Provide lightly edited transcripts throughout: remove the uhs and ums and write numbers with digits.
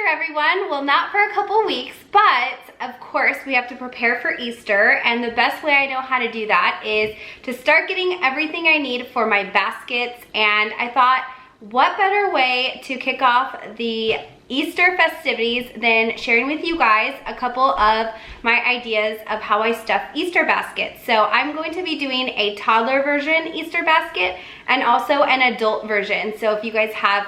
there, everyone. Well, not for a couple weeks, but of course we have to prepare for Easter, and the best way I know how to do that is to start getting everything I need for my baskets. And I thought, what better way to kick off the Easter festivities than sharing with you guys a couple of my ideas of how I stuff Easter baskets. So I'm going to be doing a toddler version Easter basket and also an adult version. So if you guys have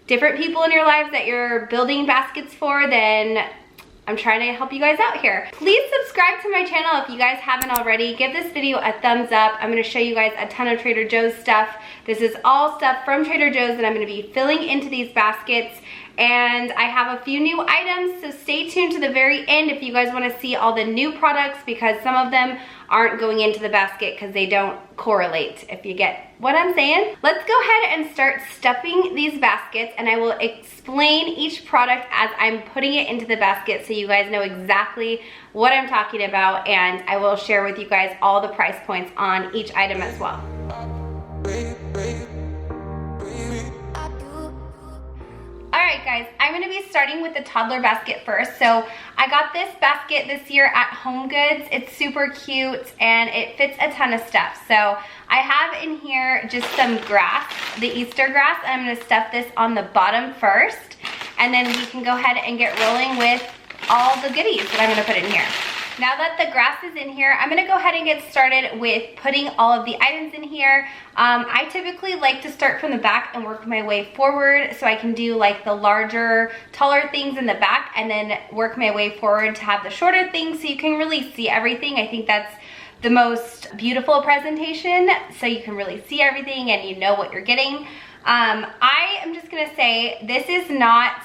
different people in your lives that you're building baskets for, then I'm trying to help you guys out here. Please subscribe to my channel if you guys haven't already. Give this video a thumbs up. I'm gonna show you guys a ton of Trader Joe's stuff. This is all stuff from Trader Joe's that I'm gonna be filling into these baskets. And I have a few new items, so stay tuned to the very end if you guys wanna see all the new products, because some of them aren't going into the basket because they don't correlate, if you get what I'm saying. Let's go ahead and start stuffing these baskets, and I will explain each product as I'm putting it into the basket so you guys know exactly what I'm talking about, and I will share with you guys all the price points on each item as well. Alright guys, I'm going to be starting with the toddler basket first. So I got this basket this year at Home Goods. It's super cute and it fits a ton of stuff. So I have in here just some grass, the Easter grass, and I'm going to stuff this on the bottom first. And then we can go ahead and get rolling with all the goodies that I'm going to put in here. Now that the grass is in here, I'm gonna go ahead and get started with putting all of the items in here. I typically like to start from the back and work my way forward so I can do like the larger, taller things in the back and then work my way forward to have the shorter things so you can really see everything. I think that's the most beautiful presentation, so you can really see everything and you know what you're getting. I am just gonna say this is not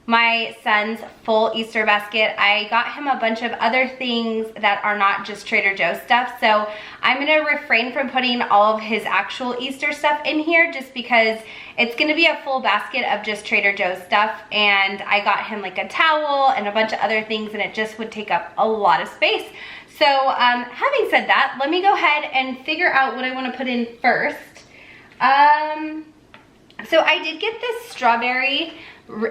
my son's full Easter basket. I got him a bunch of other things that are not just Trader Joe stuff, so I'm gonna refrain from putting all of his actual Easter stuff in here just because it's gonna be a full basket of just Trader Joe stuff, and I got him like a towel and a bunch of other things, and it just would take up a lot of space. So having said that, let me go ahead and figure out what I want to put in first. So I did get this strawberry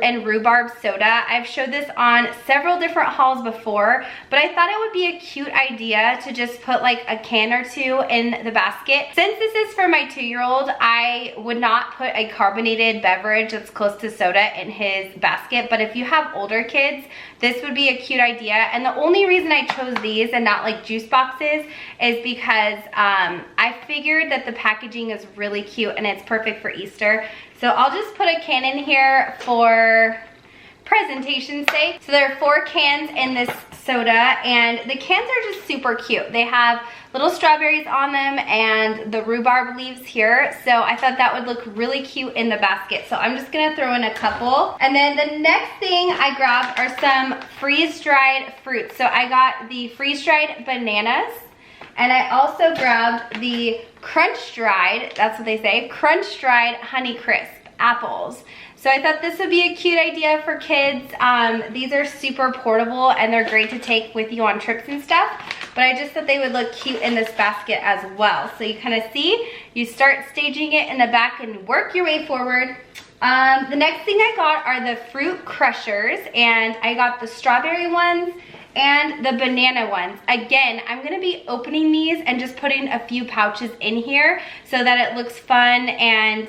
and rhubarb soda. I've showed this on several different hauls before, but I thought it would be a cute idea to just put like a can or two in the basket. Since this is for my 2-year-old, I would not put a carbonated beverage that's close to soda in his basket, but if you have older kids, this would be a cute idea. And the only reason I chose these and not like juice boxes is because I figured that the packaging is really cute and it's perfect for Easter. So I'll just put a can in here for presentation's sake. So there are 4 cans in this soda, and the cans are just super cute. They have little strawberries on them and the rhubarb leaves here. So I thought that would look really cute in the basket. So I'm just gonna throw in a couple. And then the next thing I grabbed are some freeze-dried fruits. So I got the freeze-dried bananas, and I also grabbed the crunch-dried, that's what they say, crunch-dried Honey Crisp apples. So I thought this would be a cute idea for kids. These are super portable and they're great to take with you on trips and stuff, but I just thought they would look cute in this basket as well. So you kind of see, you start staging it in the back and work your way forward. The next thing I got are the fruit crushers, and I got the strawberry ones and the banana ones. Again, I'm gonna be opening these and just putting a few pouches in here so that it looks fun, and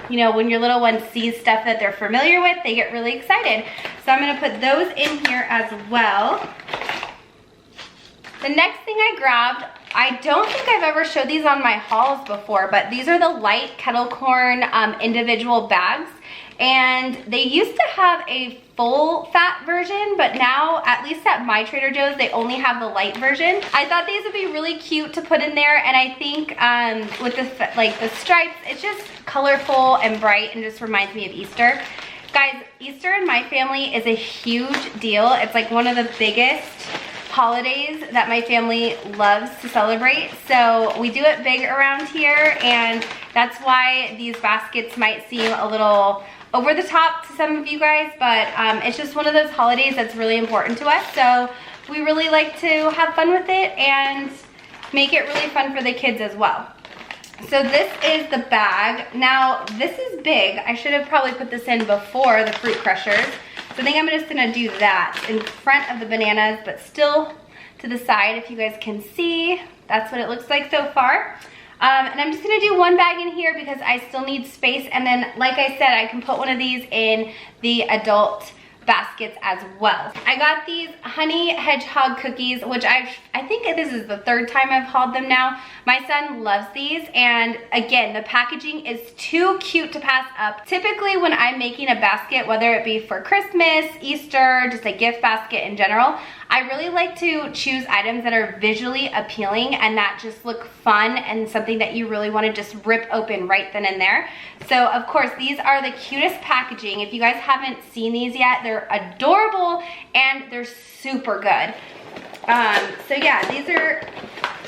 you know, when your little one sees stuff that they're familiar with, they get really excited. So I'm gonna put those in here as well. The next thing I grabbed, I don't think I've ever showed these on my hauls before, but these are the light kettle corn individual bags. And they used to have a full fat version, but now, at least at my Trader Joe's, they only have the light version. I thought these would be really cute to put in there, and I think with the stripes, it's just colorful and bright and just reminds me of Easter. Guys, Easter in my family is a huge deal. It's like one of the biggest holidays that my family loves to celebrate. So we do it big around here, and that's why these baskets might seem a little over the top to some of you guys, but it's just one of those holidays that's really important to us. So we really like to have fun with it and make it really fun for the kids as well. So this is the bag. Now this is big. I should have probably put this in before the fruit crushers. So I think I'm just gonna do that in front of the bananas, but still to the side, if you guys can see. That's what it looks like so far. And I'm just gonna do one bag in here because I still need space. And then, like I said, I can put one of these in the adult baskets as well. I got these honey hedgehog cookies, which I think this is the third time I've hauled them now. My son loves these, and again, the packaging is too cute to pass up. Typically when I'm making a basket, whether it be for Christmas, Easter, just a gift basket in general, I really like to choose items that are visually appealing and that just look fun and something that you really want to just rip open right then and there. So of course, these are the cutest packaging. If you guys haven't seen these yet, they're adorable and they're super good. So yeah, these are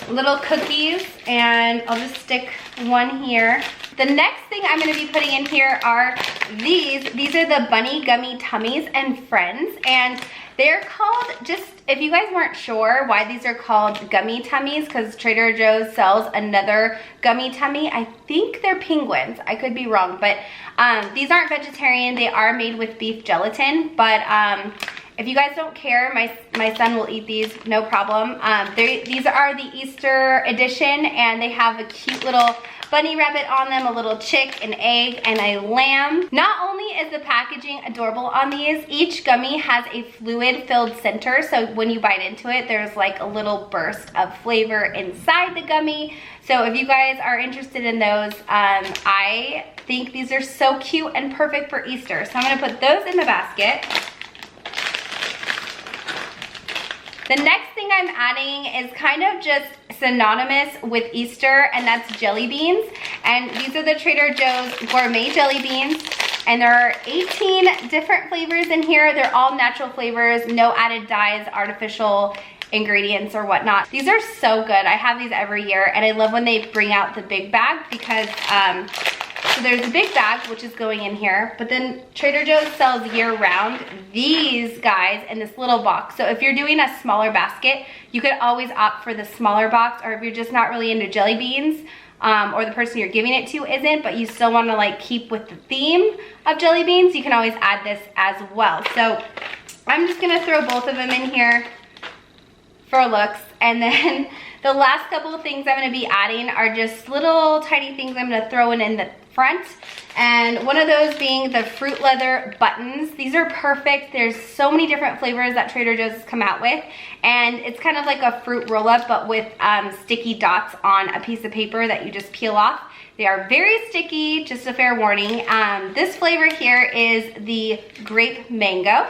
little cookies, and I'll just stick one here. The next thing I'm gonna be putting in here are these. These are the Bunny Gummy Tummies and Friends, and they're called, just if you guys weren't sure why these are called gummy tummies, because Trader Joe's sells another gummy tummy. I think they're penguins. I could be wrong, but these aren't vegetarian. They are made with beef gelatin, but if you guys don't care, my son will eat these, no problem. These are the Easter edition, and they have a cute little bunny rabbit on them, a little chick, an egg, and a lamb. Not only is the packaging adorable on these, each gummy has a fluid-filled center, so when you bite into it, there's like a little burst of flavor inside the gummy. So if you guys are interested in those, I think these are so cute and perfect for Easter. So I'm gonna put those in the basket. The next thing I'm adding is kind of just synonymous with Easter, and that's jelly beans. And these are the Trader Joe's gourmet jelly beans. And there are 18 different flavors in here. They're all natural flavors, no added dyes, artificial ingredients or whatnot. These are so good. I have these every year, and I love when they bring out the big bag because so there's a big bag, which is going in here, but then Trader Joe's sells year-round these guys in this little box. So if you're doing a smaller basket, you could always opt for the smaller box, or if you're just not really into jelly beans, or the person you're giving it to isn't, but you still want to like keep with the theme of jelly beans, you can always add this as well. So I'm just gonna throw both of them in here for looks, and then the last couple of things I'm gonna be adding are just little tiny things I'm gonna throw in the front, and one of those being the fruit leather buttons. These are perfect. There's so many different flavors that Trader Joe's has come out with, and it's kind of like a fruit roll-up but with sticky dots on a piece of paper that you just peel off. They are very sticky, just a fair warning. This flavor here is the grape mango.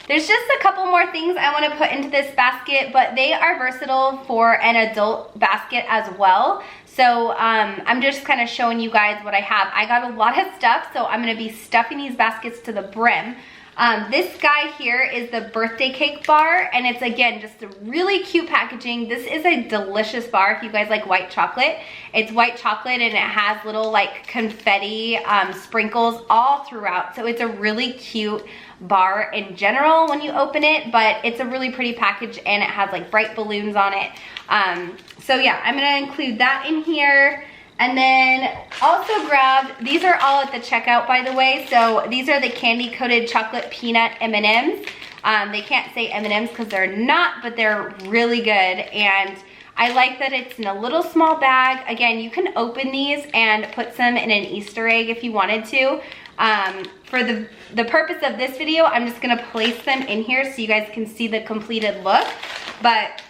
There's just a couple more things I want to put into this basket, but they are versatile for an adult basket as well. So I'm just kind of showing you guys what I have. I got a lot of stuff, so I'm going to be stuffing these baskets to the brim. This guy here is the birthday cake bar, and it's again just a really cute packaging. This is a delicious bar if you guys like white chocolate. It's white chocolate and it has little like confetti sprinkles all throughout. So it's a really cute bar in general when you open it, but it's a really pretty package and it has like bright balloons on it. So yeah, I'm gonna include that in here. And then also grabbed, these are all at the checkout by the way, so these are the candy coated chocolate peanut M&Ms. They can't say M&Ms because they're not, but they're really good, and I like that it's in a little small bag. Again, you can open these and put some in an Easter egg if you wanted to. For the purpose of this video, I'm just gonna place them in here so you guys can see the completed look, but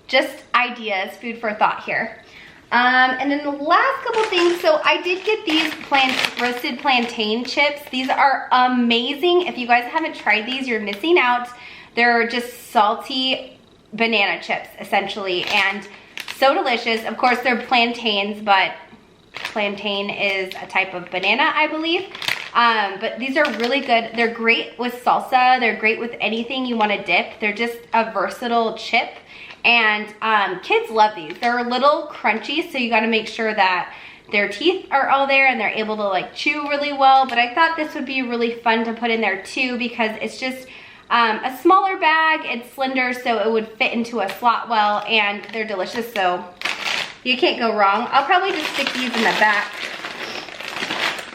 just ideas, food for thought here. And then the last couple things, so I did get these roasted plantain chips. These are amazing. If you guys haven't tried these, you're missing out. They're just salty banana chips, essentially, and so delicious. Of course, they're plantains, but plantain is a type of banana, I believe. But these are really good. They're great with salsa. They're great with anything you want to dip. They're just a versatile chip. And kids love these. They're a little crunchy, so you got to make sure that their teeth are all there and they're able to like chew really well. But I thought this would be really fun to put in there too, because it's just a smaller bag. It's slender, so it would fit into a slot well, and they're delicious, so you can't go wrong. I'll probably just stick these in the back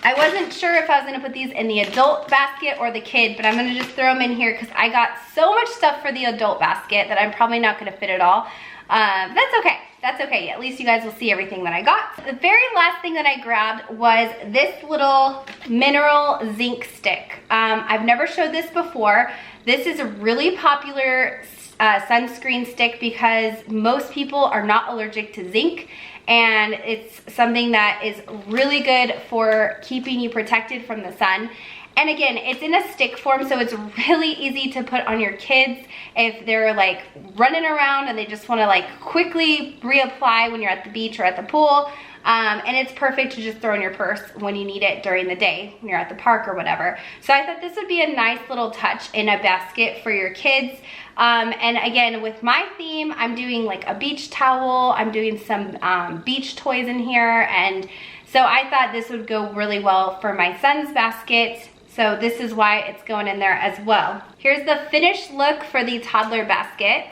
I wasn't sure if I was gonna put these in the adult basket or the kid, but I'm gonna just throw them in here because I got so much stuff for the adult basket that I'm probably not gonna fit it all. That's okay. That's okay. At least you guys will see everything that I got. The very last thing that I grabbed was this little mineral zinc stick. I've never showed this before. This is a really popular sunscreen stick because most people are not allergic to zinc, and it's something that is really good for keeping you protected from the sun. And again, it's in a stick form, so it's really easy to put on your kids if they're like running around and they just wanna like quickly reapply when you're at the beach or at the pool. And it's perfect to just throw in your purse when you need it during the day, when you're at the park or whatever. So I thought this would be a nice little touch in a basket for your kids. And again, with my theme, I'm doing like a beach towel. I'm doing some beach toys in here. And so I thought this would go really well for my son's basket. So this is why it's going in there as well. Here's the finished look for the toddler basket.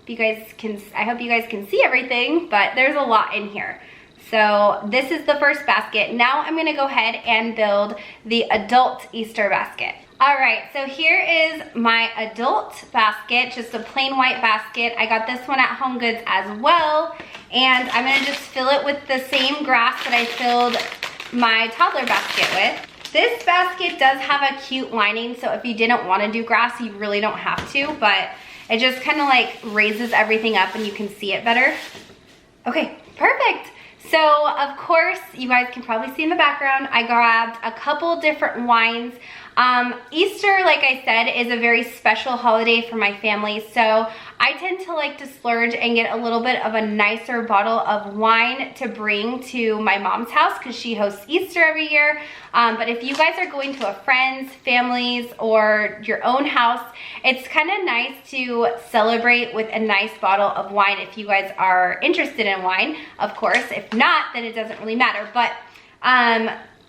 You guys can, I hope you guys can see everything, but there's a lot in here. So this is the first basket. Now I'm gonna go ahead and build the adult Easter basket. All right, so here is my adult basket, just a plain white basket. I got this one at Home Goods as well. And I'm gonna just fill it with the same grass that I filled my toddler basket with. This basket does have a cute lining, so if you didn't wanna do grass, you really don't have to, but it just kind of like raises everything up and you can see it better. Okay, perfect. So of course, you guys can probably see in the background, I grabbed a couple different wines. Easter, like I said, is a very special holiday for my family, so I tend to like to splurge and get a little bit of a nicer bottle of wine to bring to my mom's house because she hosts Easter every year. But if you guys are going to a friend's, family's, or your own house, it's kind of nice to celebrate with a nice bottle of wine if you guys are interested in wine, of course. If not, then it doesn't really matter. But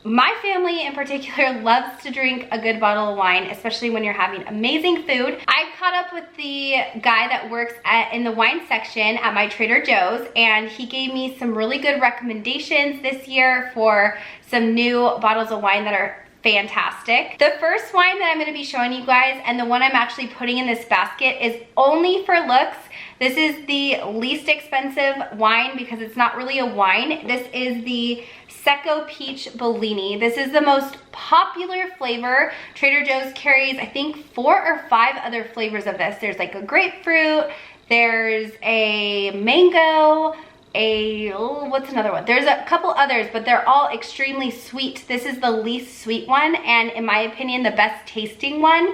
my family in particular loves to drink a good bottle of wine, especially when you're having amazing food. I caught up with the guy that works in the wine section at my Trader Joe's, and he gave me some really good recommendations this year for some new bottles of wine that are fantastic. The first wine that I'm going to be showing you guys, and the one I'm actually putting in this basket, is only for looks. This is the least expensive wine because it's not really a wine. This is the Secco Peach Bellini. This is the most popular flavor. Trader Joe's carries, I think, 4 or 5 other flavors of this. There's like a grapefruit, there's a mango, what's another one? There's a couple others, but they're all extremely sweet. This is the least sweet one, and in my opinion, the best tasting one.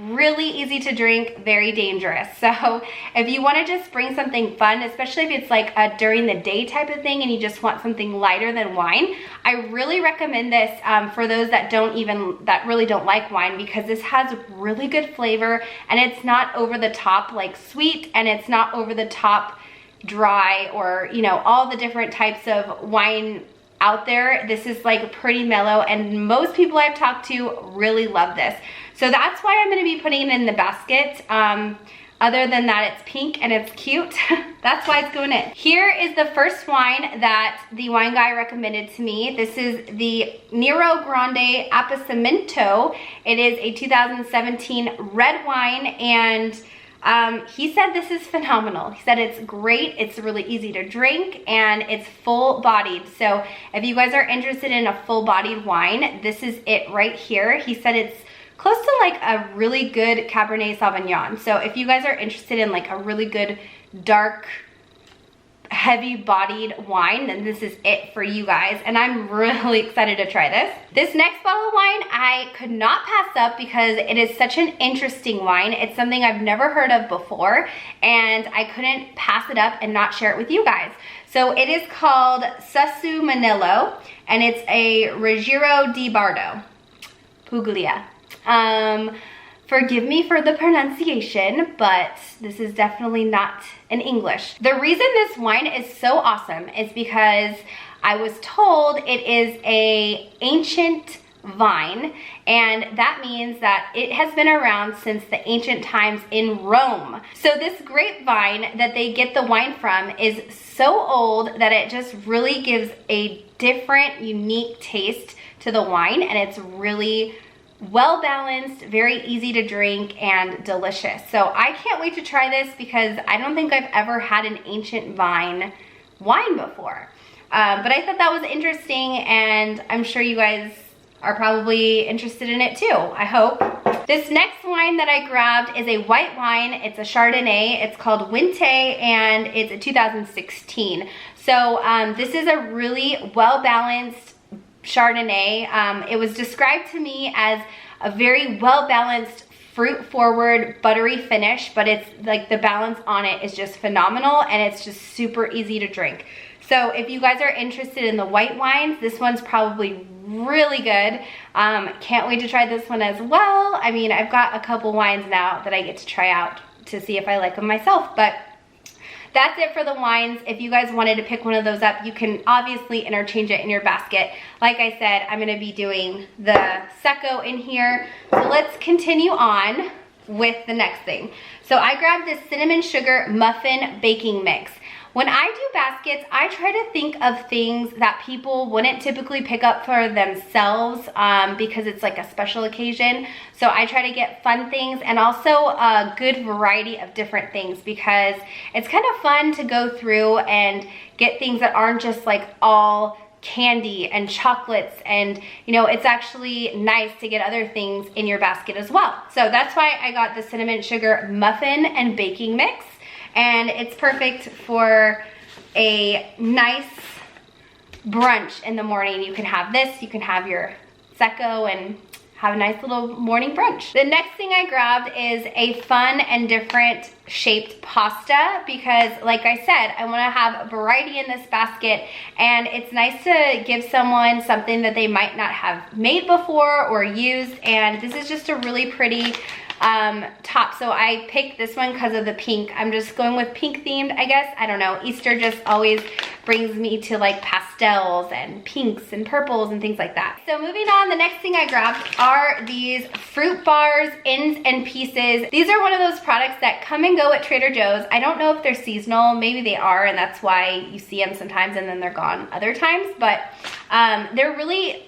Really easy to drink, very dangerous. So if you want to just bring something fun, especially if it's like a during the day type of thing and you just want something lighter than wine, I really recommend this for those that really don't like wine, because this has really good flavor and it's not over the top like sweet, and it's not over the top dry, or you know, all the different types of wine out there. This is like pretty mellow, and most people I've talked to really love this. So that's why I'm going to be putting it in the basket. Other than that, it's pink and it's cute. That's why it's going in. Here is the first wine that the wine guy recommended to me. This is the Nero Grande Appassimento. It is a 2017 red wine, and he said this is phenomenal. He said it's great, it's really easy to drink, and it's full-bodied. So if you guys are interested in a full-bodied wine, this is it right here. He said it's close to like a really good Cabernet Sauvignon. So if you guys are interested in like a really good dark, heavy-bodied wine, then this is it for you guys, and I'm really excited to try this. This next bottle of wine I could not pass up because it is such an interesting wine. It's something I've never heard of before, and I couldn't pass it up and not share it with you guys. So it is called Susu Manello, and it's a Ruggiero di Bardo Puglia. Forgive me for the pronunciation, but this is definitely not in English. The reason this wine is so awesome is because I was told it is an ancient vine, and that means that it has been around since the ancient times in Rome. So this grapevine that they get the wine from is so old that it just really gives a different, unique taste to the wine, and it's really well balanced, very easy to drink, and delicious. So I can't wait to try this because I don't think I've ever had an ancient vine wine before. But I thought that was interesting, and I'm sure you guys are probably interested in it too, I hope. This next wine that I grabbed is a white wine. It's a Chardonnay. It's called Winte, and it's a 2016. So this is a really well-balanced Chardonnay. It was described to me as a very well-balanced, fruit-forward, buttery finish, but it's like the balance on it is just phenomenal, and it's just super easy to drink. So if you guys are interested in the white wines, this one's probably really good. Can't wait to try this one as well. I mean, I've got a couple wines now that I get to try out to see if I like them myself, but that's it for the wines. If you guys wanted to pick one of those up, you can obviously interchange it in your basket. Like I said, I'm gonna be doing the Secco in here. So let's continue on with the next thing. So I grabbed this cinnamon sugar muffin baking mix. When I do baskets, I try to think of things that people wouldn't typically pick up for themselves because it's like a special occasion. So I try to get fun things and also a good variety of different things because it's kind of fun to go through and get things that aren't just like all candy and chocolates, and you know, it's actually nice to get other things in your basket as well. So that's why I got the cinnamon sugar muffin and baking mix. And it's perfect for a nice brunch in the morning. You can have this, you can have your Secco and have a nice little morning brunch. The next thing I grabbed is a fun and different shaped pasta because, like I said, I wanna have a variety in this basket, and it's nice to give someone something that they might not have made before or used, and this is just a really pretty top. So I picked this one because of the pink. I'm just going with pink themed, I guess. I don't know. Easter just always brings me to like pastels and pinks and purples and things like that. So moving on, the next thing I grabbed are these fruit bars, ends and pieces. These are one of those products that come and go at Trader Joe's. I don't know if they're seasonal. Maybe they are, and that's why you see them sometimes and then they're gone other times. But they're really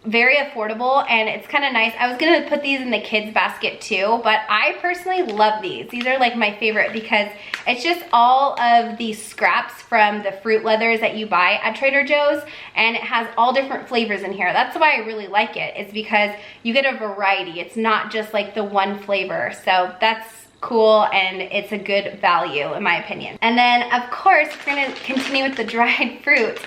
very affordable, and it's kind of nice. I was gonna put these in the kids basket too, but I personally love these. These are like my favorite because it's just all of these scraps from the fruit leathers that you buy at Trader Joe's, and it has all different flavors in here. That's why I really like it. It's because you get a variety. It's not just like the one flavor. So that's cool, and it's a good value in my opinion. And then of course, we're gonna continue with the dried fruit.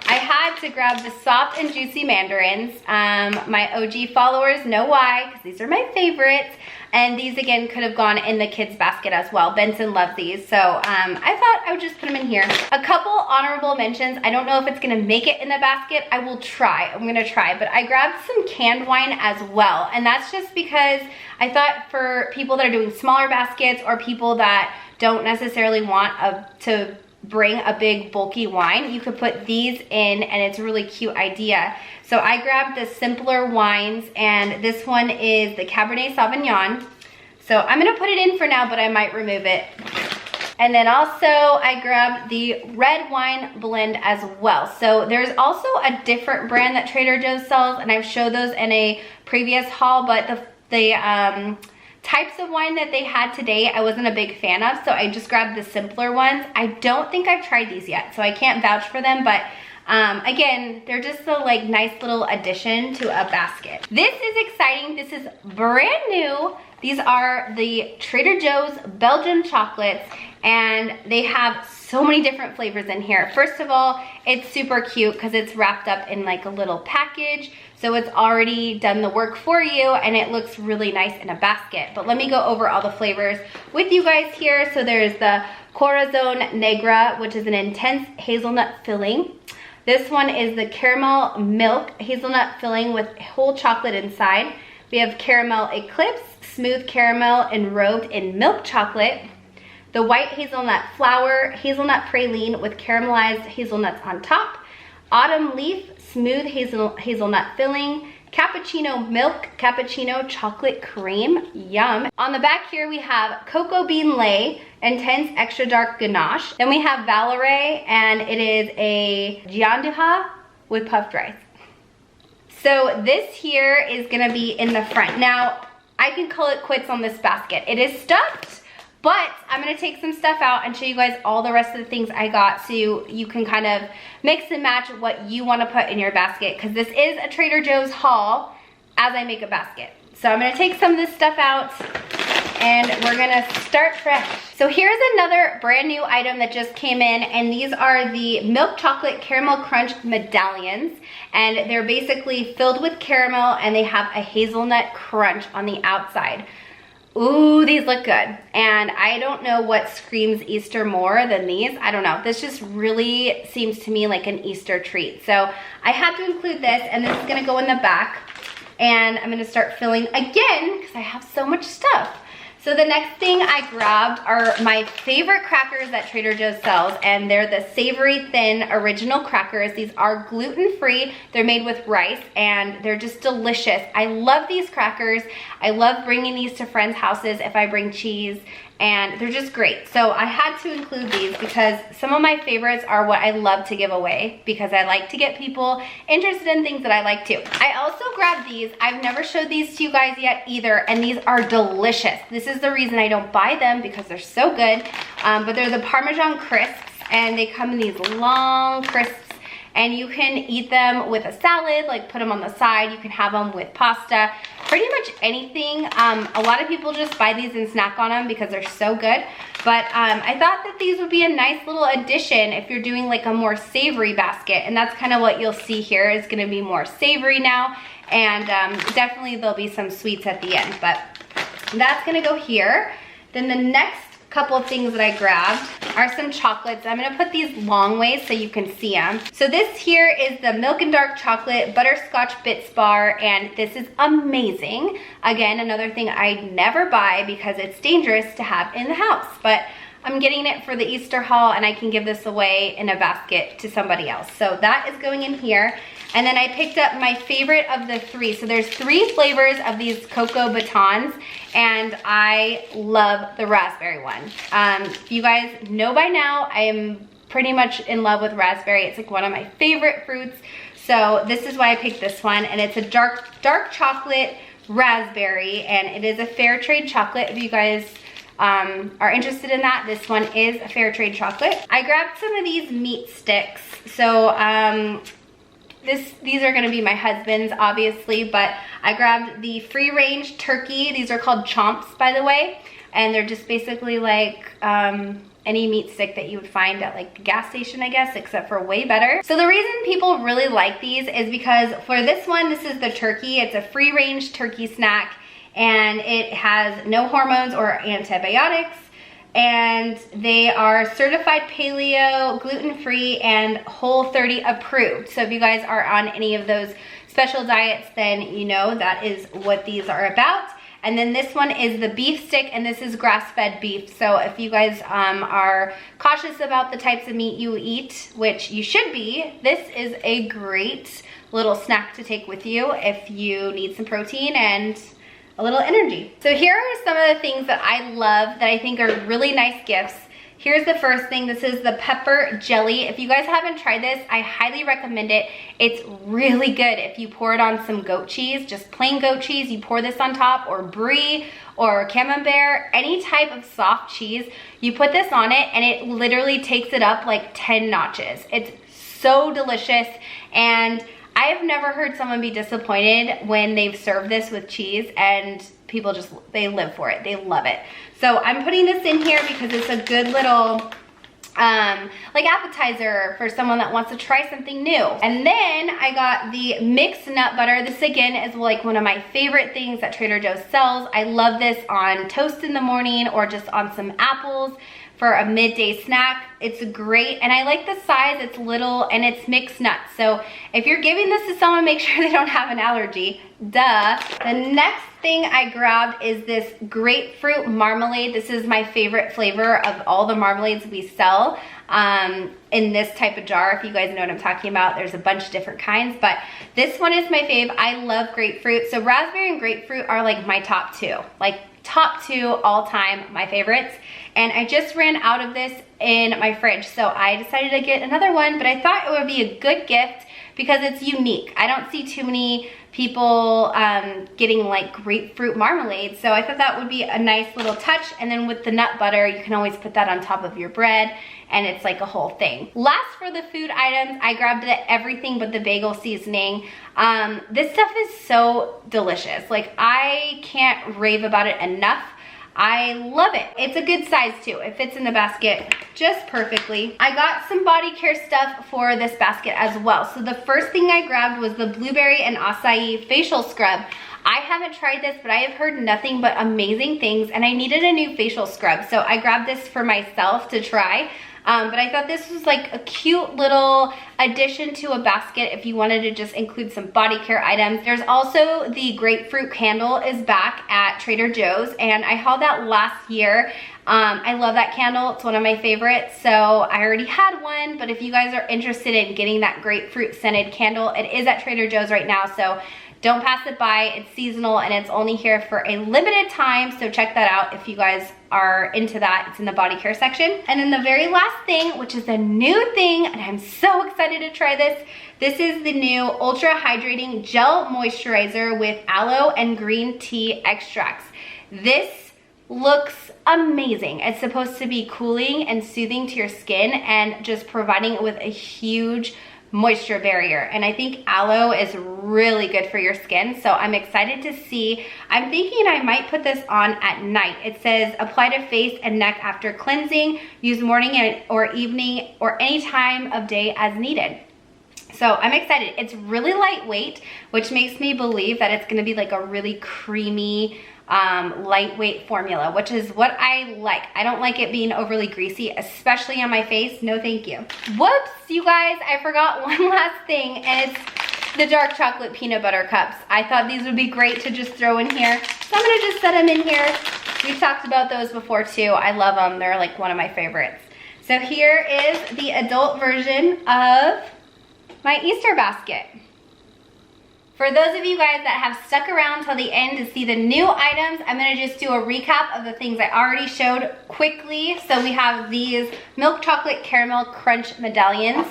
I had to grab the soft and juicy mandarins. My OG followers know why, because these are my favorites. And these again could have gone in the kids basket as well. Benson loves these, so I thought I would just put them in here. A couple honorable mentions. I don't know if it's gonna make it in the basket. I will try, I'm gonna try. But I grabbed some canned wine as well. And that's just because I thought for people that are doing smaller baskets or people that don't necessarily want to bring a big bulky wine, you could put these in, and it's a really cute idea. So I grabbed the simpler wines, and this one is the Cabernet Sauvignon. So I'm gonna put it in for now, but I might remove it. And then also I grabbed the red wine blend as well. So there's also a different brand that Trader Joe's sells, and I've showed those in a previous haul, but the types of wine that they had today I wasn't a big fan of, so I just grabbed the simpler ones. I don't think I've tried these yet, so I can't vouch for them, but again, they're just a like nice little addition to a basket. This is exciting. This is brand new. These are the Trader Joe's Belgian chocolates, and they have so many different flavors in here. First of all, it's super cute because it's wrapped up in like a little package. So it's already done the work for you, and it looks really nice in a basket. But let me go over all the flavors with you guys here. So there's the Corazon Negra, which is an intense hazelnut filling. This one is the caramel milk hazelnut filling with whole chocolate inside. We have caramel eclipse, smooth caramel enrobed in milk chocolate. The white hazelnut flower, hazelnut praline with caramelized hazelnuts on top. Autumn leaf, smooth hazelnut filling, cappuccino milk, cappuccino chocolate cream, yum. On the back here we have cocoa bean lait, intense extra dark ganache. Then we have Valerie, and it is a gianduja with puffed rice. So this here is gonna be in the front. Now, I can call it quits on this basket. It is stuffed, but I'm gonna take some stuff out and show you guys all the rest of the things I got so you can kind of mix and match what you wanna put in your basket, because this is a Trader Joe's haul as I make a basket. So I'm gonna take some of this stuff out and we're gonna start fresh. So here's another brand new item that just came in, and these are the milk chocolate caramel crunch medallions, and they're basically filled with caramel and they have a hazelnut crunch on the outside. Ooh, these look good. And I don't know what screams Easter more than these. I don't know. This just really seems to me like an Easter treat. So I had to include this, and this is gonna go in the back. And I'm gonna start filling again because I have so much stuff. So the next thing I grabbed are my favorite crackers that Trader Joe's sells, and they're the Savory Thin Original Crackers. These are gluten-free, they're made with rice, and they're just delicious. I love these crackers. I love bringing these to friends' houses if I bring cheese, and they're just great. So I had to include these because some of my favorites are what I love to give away because I like to get people interested in things that I like too. I also grabbed these. I've never showed these to you guys yet either, and these are delicious. This is the reason I don't buy them because they're so good, but they're the Parmesan crisps, and they come in these long crisps, and you can eat them with a salad, like put them on the side. You can have them with pasta, pretty much anything. A lot of people just buy these and snack on them because they're so good. But I thought that these would be a nice little addition if you're doing like a more savory basket. And that's kind of what you'll see here is gonna be more savory now. And definitely there'll be some sweets at the end, but that's gonna go here. Then the next couple of things that I grabbed are some chocolates. I'm gonna put these long ways so you can see them. So this here is the Milk and Dark Chocolate Butterscotch Bits Bar, and this is amazing. Again, another thing I never buy because it's dangerous to have in the house, but I'm getting it for the Easter haul, and I can give this away in a basket to somebody else. So that is going in here. And then I picked up my favorite of the three. So there's 3 flavors of these cocoa batons, and I love the raspberry one. If you guys know by now, I am pretty much in love with raspberry. It's like one of my favorite fruits. So this is why I picked this one, and it's a dark chocolate raspberry, and it is a fair trade chocolate. If you guys are interested in that, this one is a fair trade chocolate. I grabbed some of these meat sticks. So these are gonna be my husband's, obviously, but I grabbed the free range turkey. These are called chomps, by the way, and they're just basically like any meat stick that you would find at like the gas station, I guess, except for way better. So the reason people really like these is because for this one, this is the turkey. It's a free range turkey snack, and it has no hormones or antibiotics, and they are certified paleo, gluten-free, and Whole30 approved. So if you guys are on any of those special diets, then you know that is what these are about. And then this one is the beef stick, and this is grass-fed beef. So if you guys are cautious about the types of meat you eat, which you should be, this is a great little snack to take with you if you need some protein and a little energy. So here are some of the things that I love that I think are really nice gifts. Here's the first thing. This is the pepper jelly. If you guys haven't tried this, I highly recommend it. It's really good if you pour it on some goat cheese, just plain goat cheese. You pour this on top, or brie, or camembert, any type of soft cheese. You put this on it, and it literally takes it up like 10 notches. It's so delicious, and I've never heard someone be disappointed when they've served this with cheese, and people just, they live for it. They love it. So I'm putting this in here because it's a good little like appetizer for someone that wants to try something new. And then I got the mixed nut butter. This again is like one of my favorite things that Trader Joe's sells. I love this on toast in the morning or just on some apples for a midday snack. It's great, and I like the size. It's little and it's mixed nuts. So if you're giving this to someone, make sure they don't have an allergy. Duh. The next thing I grabbed is this grapefruit marmalade. This is my favorite flavor of all the marmalades we sell in this type of jar. If you guys know what I'm talking about, there's a bunch of different kinds, but this one is my fave. I love grapefruit. So raspberry and grapefruit are like my top two, like top two all time, my favorites. And I just ran out of this in my fridge, so I decided to get another one, but I thought it would be a good gift because it's unique. I don't see too many people getting like grapefruit marmalade, so I thought that would be a nice little touch. And then with the nut butter, you can always put that on top of your bread, and it's like a whole thing. Last for the food items, I grabbed everything but the bagel seasoning. This stuff is so delicious. Like, I can't rave about it enough. I love it. It's a good size too. It fits in the basket just perfectly. I got some body care stuff for this basket as well. So the first thing I grabbed was the blueberry and acai facial scrub. I haven't tried this, but I have heard nothing but amazing things, and I needed a new facial scrub. So I grabbed this for myself to try. But I thought this was like a cute little addition to a basket if you wanted to just include some body care items. There's also the grapefruit candle is back at Trader Joe's, and I hauled that last year. I love that candle. It's one of my favorites. So I already had one, but if you guys are interested in getting that grapefruit scented candle, it is at Trader Joe's right now. So don't pass it by. It's seasonal and it's only here for a limited time. So check that out if you guys are into that. It's in the body care section. And then the very last thing, which is a new thing, and I'm so excited to try this. This is the new Ultra Hydrating Gel Moisturizer with aloe and green tea extracts. This looks amazing. It's supposed to be cooling and soothing to your skin and just providing it with a huge moisture barrier. And I think aloe is really good for your skin, so I'm excited to see. I'm thinking I might put this on at night. It says apply to face and neck after cleansing, use morning or evening or any time of day as needed. So I'm excited. It's really lightweight, which makes me believe that it's gonna be like a really creamy, lightweight formula, which is what I like. I don't like it being overly greasy, especially on my face. No thank you. Whoops, you guys, I forgot one last thing, and it's the dark chocolate peanut butter cups. I thought these would be great to just throw in here, so I'm gonna just set them in here. We've talked about those before too. I love them. They're like one of my favorites. So here is the adult version of my Easter basket. For those of you guys that have stuck around till the end to see the new items, I'm gonna just do a recap of the things I already showed quickly. So we have these milk chocolate caramel crunch medallions,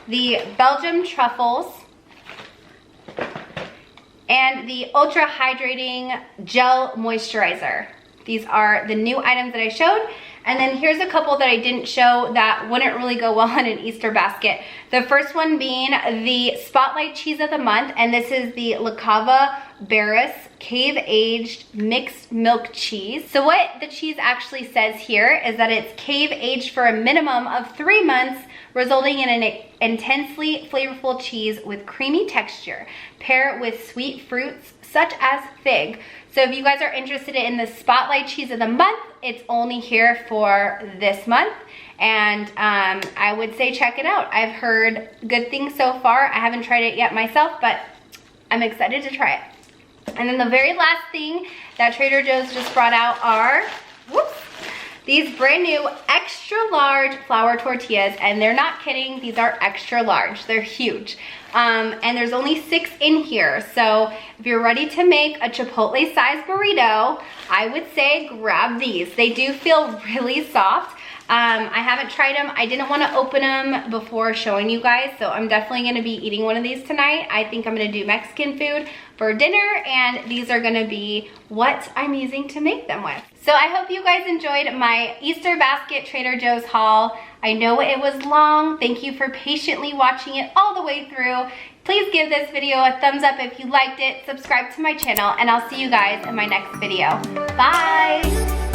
the Belgium truffles, and the ultra hydrating gel moisturizer. These are the new items that I showed. And then here's a couple that I didn't show that wouldn't really go well in an Easter basket. The first one being the Spotlight Cheese of the Month, and this is the La Cava Barris Cave Aged Mixed Milk Cheese. So what the cheese actually says here is that it's cave aged for a minimum of 3 months, resulting in an intensely flavorful cheese with creamy texture. Pair it with sweet fruits such as fig. So if you guys are interested in the Spotlight Cheese of the Month, it's only here for this month. And I would say check it out. I've heard good things so far. I haven't tried it yet myself, but I'm excited to try it. And then the very last thing that Trader Joe's just brought out are, whoops, these brand new extra large flour tortillas, and they're not kidding, these are extra large, they're huge. And there's only 6 in here, so if you're ready to make a Chipotle sized burrito, I would say grab these. They do feel really soft. I haven't tried them. I didn't want to open them before showing you guys, so I'm definitely going to be eating one of these tonight. I think I'm going to do Mexican food for dinner, and these are going to be what I'm using to make them with. So I hope you guys enjoyed my Easter basket Trader Joe's haul. I know it was long. Thank you for patiently watching it all the way through. Please give this video a thumbs up if you liked it, subscribe to my channel, and I'll see you guys in my next video. Bye!